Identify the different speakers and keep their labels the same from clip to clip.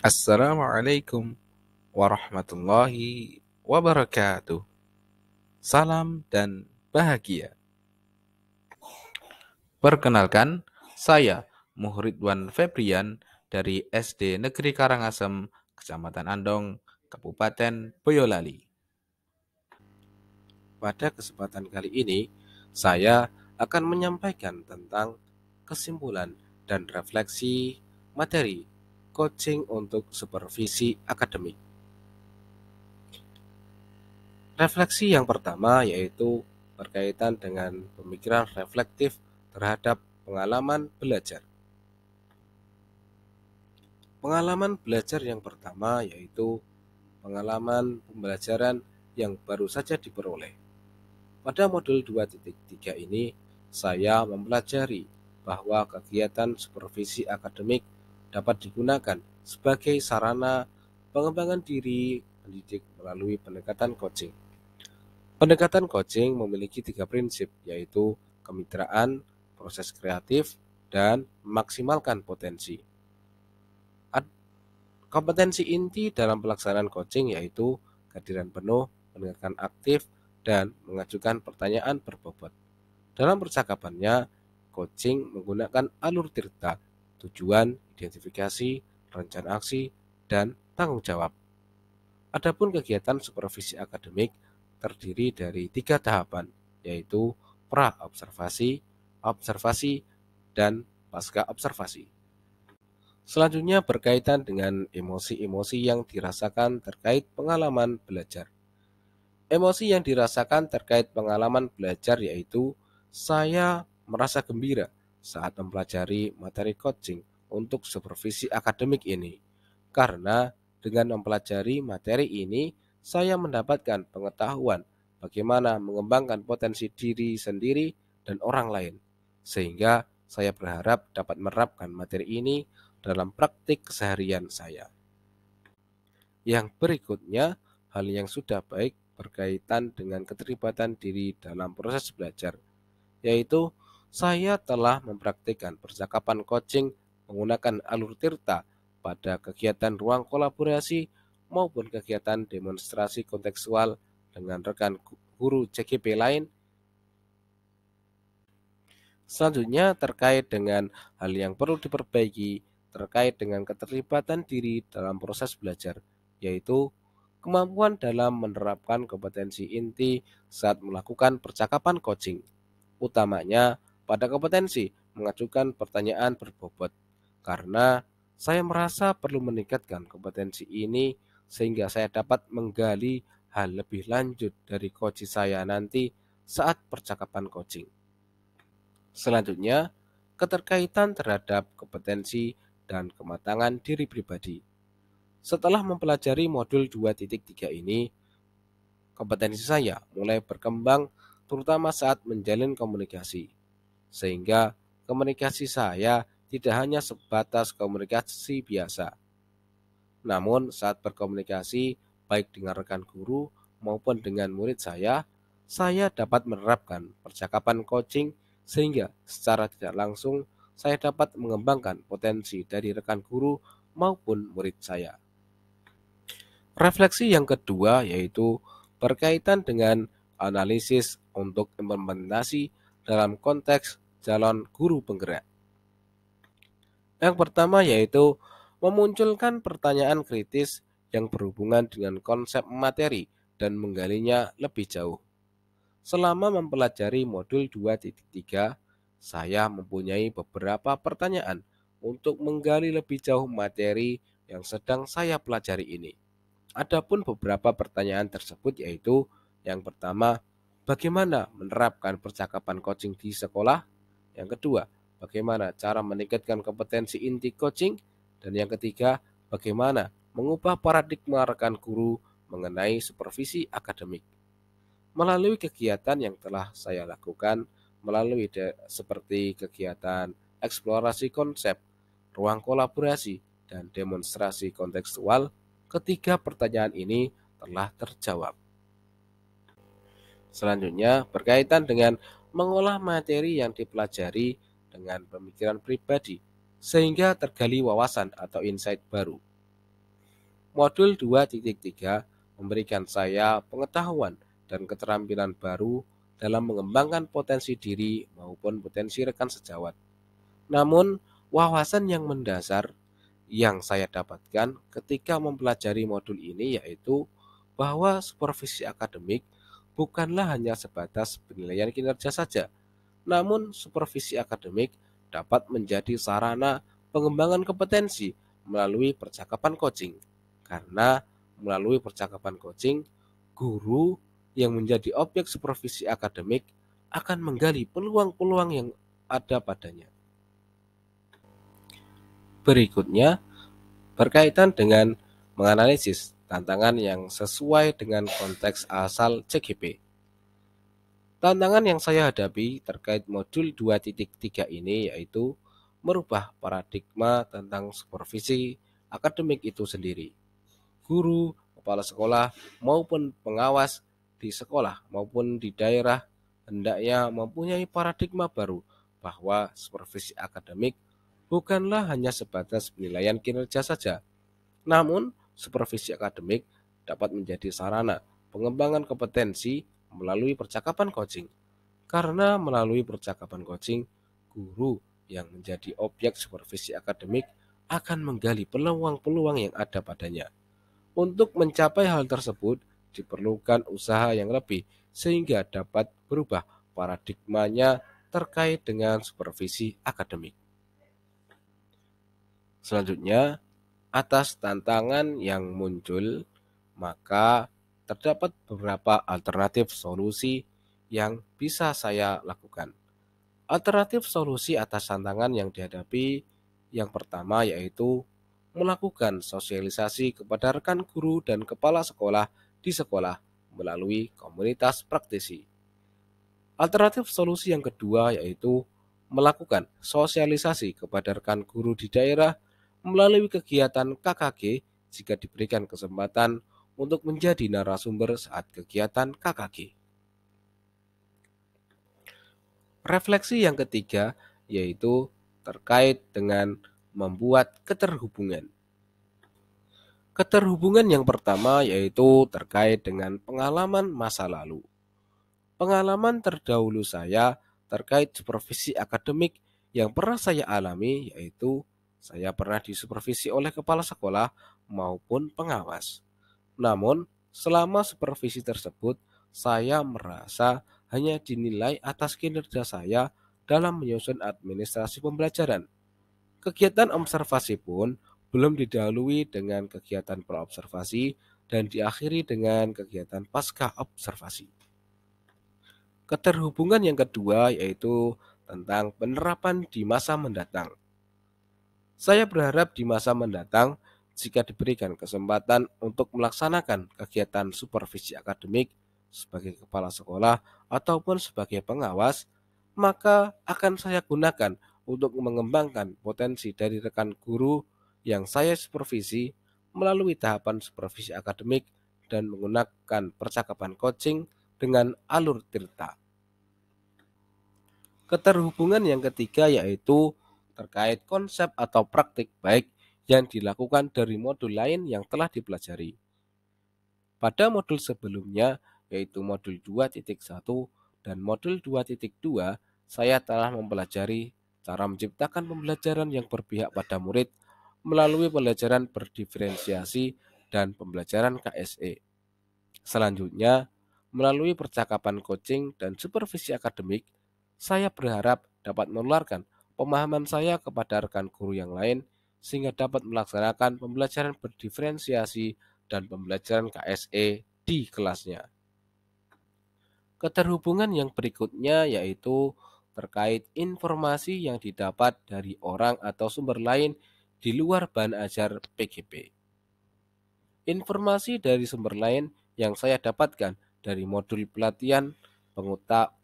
Speaker 1: Assalamualaikum warahmatullahi wabarakatuh. Salam dan bahagia. Perkenalkan, saya Muhridwan Febrian dari SD Negeri Karangasem, Kecamatan Andong, Kabupaten Boyolali. Pada kesempatan kali ini, saya akan menyampaikan tentang kesimpulan dan refleksi materi coaching untuk supervisi akademik. Refleksi yang pertama yaitu berkaitan dengan pemikiran reflektif terhadap pengalaman belajar. Pengalaman belajar yang pertama yaitu pengalaman pembelajaran yang baru saja diperoleh. Pada modul 2.3 ini, saya mempelajari bahwa kegiatan supervisi akademik dapat digunakan sebagai sarana pengembangan diri pendidik melalui pendekatan coaching. Pendekatan coaching memiliki 3 prinsip, yaitu kemitraan, proses kreatif, dan memaksimalkan potensi. Kompetensi inti dalam pelaksanaan coaching yaitu kehadiran penuh, mendengarkan aktif, dan mengajukan pertanyaan berbobot. Dalam percakapannya, coaching menggunakan alur tirta, tujuan, identifikasi, rencana aksi, dan tanggung jawab. Adapun kegiatan supervisi akademik terdiri dari 3 tahapan, yaitu pra-observasi, observasi, dan pasca-observasi. Selanjutnya berkaitan dengan emosi-emosi yang dirasakan terkait pengalaman belajar. Emosi yang dirasakan terkait pengalaman belajar yaitu saya merasa gembira saat mempelajari materi coaching untuk supervisi akademik ini. Karena dengan mempelajari materi ini, saya mendapatkan pengetahuan bagaimana mengembangkan potensi diri sendiri dan orang lain. Sehingga saya berharap dapat menerapkan materi ini dalam praktik keseharian saya. Yang berikutnya, hal yang sudah baik berkaitan dengan keterlibatan diri dalam proses belajar, yaitu saya telah mempraktikkan percakapan coaching menggunakan alur tirta pada kegiatan ruang kolaborasi maupun kegiatan demonstrasi kontekstual dengan rekan guru CGP lain. Selanjutnya terkait dengan hal yang perlu diperbaiki terkait dengan keterlibatan diri dalam proses belajar, yaitu kemampuan dalam menerapkan kompetensi inti saat melakukan percakapan coaching, utamanya pada kompetensi mengajukan pertanyaan berbobot, karena saya merasa perlu meningkatkan kompetensi ini sehingga saya dapat menggali hal lebih lanjut dari coach saya nanti saat percakapan coaching. Selanjutnya, keterkaitan terhadap kompetensi dan kematangan diri pribadi. Setelah mempelajari modul 2.3 ini, kompetensi saya mulai berkembang terutama saat menjalin komunikasi. Sehingga komunikasi saya tidak hanya sebatas komunikasi biasa. Namun saat berkomunikasi baik dengan rekan guru maupun dengan murid saya dapat menerapkan percakapan coaching sehingga secara tidak langsung saya dapat mengembangkan potensi dari rekan guru maupun murid saya. Refleksi yang kedua yaitu berkaitan dengan analisis untuk implementasi dalam konteks calon guru penggerak. Yang pertama yaitu memunculkan pertanyaan kritis yang berhubungan dengan konsep materi dan menggalinya lebih jauh. Selama mempelajari modul 2.3, saya mempunyai beberapa pertanyaan untuk menggali lebih jauh materi yang sedang saya pelajari ini. Adapun beberapa pertanyaan tersebut yaitu yang pertama, bagaimana menerapkan percakapan coaching di sekolah? Yang kedua, bagaimana cara meningkatkan kompetensi inti coaching? Dan yang ketiga, bagaimana mengubah paradigma rekan guru mengenai supervisi akademik? Melalui kegiatan yang telah saya lakukan, melalui seperti kegiatan eksplorasi konsep, ruang kolaborasi, dan demonstrasi kontekstual, ketiga pertanyaan ini telah terjawab. Selanjutnya, berkaitan dengan mengolah materi yang dipelajari dengan pemikiran pribadi, sehingga tergali wawasan atau insight baru. Modul 2.3 memberikan saya pengetahuan dan keterampilan baru dalam mengembangkan potensi diri maupun potensi rekan sejawat. Namun, wawasan yang mendasar yang saya dapatkan ketika mempelajari modul ini yaitu bahwa supervisi akademik bukanlah hanya sebatas penilaian kinerja saja, namun supervisi akademik dapat menjadi sarana pengembangan kompetensi melalui percakapan coaching. Karena melalui percakapan coaching, guru yang menjadi objek supervisi akademik akan menggali peluang-peluang yang ada padanya. Berikutnya, berkaitan dengan menganalisis tantangan yang sesuai dengan konteks asal CGP. Tantangan yang saya hadapi terkait modul 2.3 ini yaitu merubah paradigma tentang supervisi akademik itu sendiri. Guru, kepala sekolah, maupun pengawas di sekolah maupun di daerah hendaknya mempunyai paradigma baru bahwa supervisi akademik bukanlah hanya sebatas penilaian kinerja saja, namun supervisi akademik dapat menjadi sarana pengembangan kompetensi melalui percakapan coaching. Karena melalui percakapan coaching, guru yang menjadi objek supervisi akademik akan menggali peluang-peluang yang ada padanya. Untuk mencapai hal tersebut, diperlukan usaha yang lebih sehingga dapat berubah paradigmanya terkait dengan supervisi akademik. Selanjutnya, atas tantangan yang muncul, maka terdapat beberapa alternatif solusi yang bisa saya lakukan. Alternatif solusi atas tantangan yang dihadapi yang pertama yaitu melakukan sosialisasi kepada rekan guru dan kepala sekolah di sekolah melalui komunitas praktisi. Alternatif solusi yang kedua yaitu melakukan sosialisasi kepada rekan guru di daerah melalui kegiatan KKG jika diberikan kesempatan untuk menjadi narasumber saat kegiatan KKG. Refleksi yang ketiga yaitu terkait dengan membuat keterhubungan. Keterhubungan yang pertama yaitu terkait dengan pengalaman masa lalu. Pengalaman terdahulu saya terkait supervisi akademik yang pernah saya alami yaitu saya pernah disupervisi oleh kepala sekolah maupun pengawas. Namun, selama supervisi tersebut, saya merasa hanya dinilai atas kinerja saya dalam menyusun administrasi pembelajaran. Kegiatan observasi pun belum didahului dengan kegiatan praobservasi dan diakhiri dengan kegiatan pasca observasi. Keterhubungan yang kedua yaitu tentang penerapan di masa mendatang. Saya berharap di masa mendatang, jika diberikan kesempatan untuk melaksanakan kegiatan supervisi akademik sebagai kepala sekolah ataupun sebagai pengawas, maka akan saya gunakan untuk mengembangkan potensi dari rekan guru yang saya supervisi melalui tahapan supervisi akademik dan menggunakan percakapan coaching dengan alur tirta. Keterhubungan yang ketiga yaitu terkait konsep atau praktik baik yang dilakukan dari modul lain yang telah dipelajari. Pada modul sebelumnya, yaitu modul 2.1 dan modul 2.2, saya telah mempelajari cara menciptakan pembelajaran yang berpihak pada murid melalui pembelajaran berdiferensiasi dan pembelajaran KSE. Selanjutnya, melalui percakapan coaching dan supervisi akademik, saya berharap dapat menularkan pemahaman saya kepada rekan guru yang lain sehingga dapat melaksanakan pembelajaran berdiferensiasi dan pembelajaran KSE di kelasnya. Keterhubungan yang berikutnya yaitu terkait informasi yang didapat dari orang atau sumber lain di luar bahan ajar PGP. Informasi dari sumber lain yang saya dapatkan dari modul pelatihan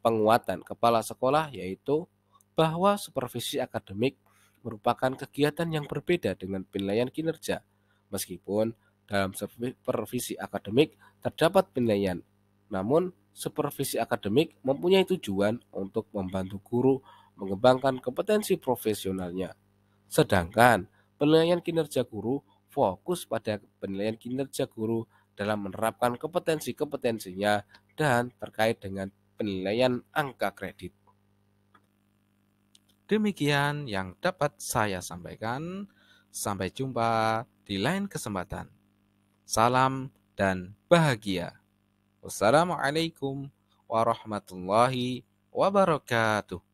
Speaker 1: penguatan kepala sekolah yaitu bahwa supervisi akademik merupakan kegiatan yang berbeda dengan penilaian kinerja. Meskipun dalam supervisi akademik terdapat penilaian, namun supervisi akademik mempunyai tujuan untuk membantu guru mengembangkan kompetensi profesionalnya. Sedangkan penilaian kinerja guru fokus pada penilaian kinerja guru dalam menerapkan kompetensi-kompetensinya dan terkait dengan penilaian angka kredit.
Speaker 2: Demikian yang dapat saya sampaikan. Sampai jumpa di lain kesempatan. Salam dan bahagia. Wassalamualaikum warahmatullahi wabarakatuh.